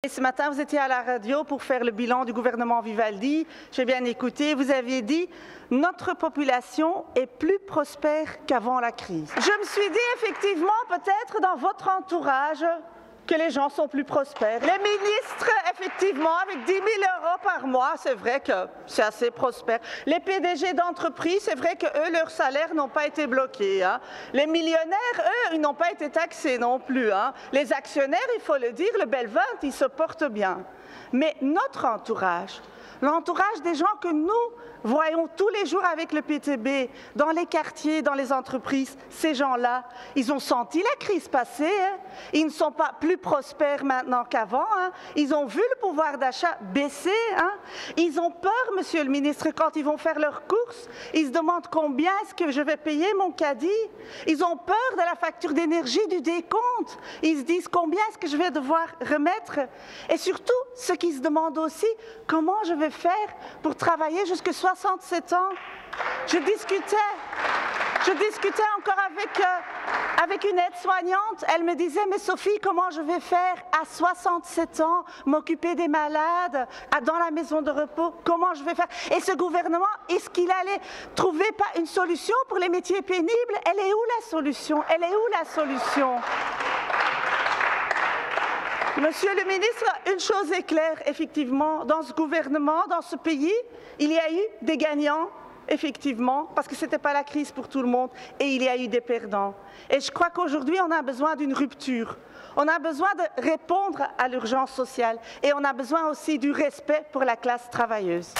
Et ce matin, vous étiez à la radio pour faire le bilan du gouvernement Vivaldi. J'ai bien écouté, vous aviez dit « Notre population est plus prospère qu'avant la crise ». Je me suis dit effectivement, peut-être dans votre entourage, que les gens sont plus prospères. Les ministres, effectivement, avec 10 000 € par mois, c'est vrai que c'est assez prospère. Les PDG d'entreprises, c'est vrai qu'eux, leurs salaires n'ont pas été bloqués. Hein. Les millionnaires, eux, ils n'ont pas été taxés non plus. Hein. Les actionnaires, il faut le dire, le Belvent, ils se portent bien. Mais notre entourage, l'entourage des gens que nous voyons tous les jours avec le PTB, dans les quartiers, dans les entreprises, ces gens-là, ils ont senti la crise passer. Hein. Ils ne sont pas plus prospères maintenant qu'avant. Hein. Ils ont vu le pouvoir d'achat baisser. Hein. Ils ont peur, monsieur le ministre, quand ils vont faire leurs courses. Ils se demandent combien est-ce que je vais payer mon caddie. Ils ont peur de la facture d'énergie, du décompte. Ils se disent combien est-ce que je vais devoir remettre. Et surtout, ce qu'ils se demandent aussi, comment je vais faire pour travailler jusqu'à 67 ans. Je discutais encore avec une aide-soignante. Elle me disait, mais Sophie, comment je vais faire à 67 ans, m'occuper des malades, dans la maison de repos, comment je vais faire? Et ce gouvernement, est-ce qu'il allait trouver pas une solution pour les métiers pénibles? Elle est où la solution? Elle est où la solution? Monsieur le ministre, une chose est claire, effectivement, dans ce gouvernement, dans ce pays, il y a eu des gagnants, effectivement, parce que ce n'était pas la crise pour tout le monde, et il y a eu des perdants. Et je crois qu'aujourd'hui, on a besoin d'une rupture. On a besoin de répondre à l'urgence sociale, et on a besoin aussi du respect pour la classe travailleuse.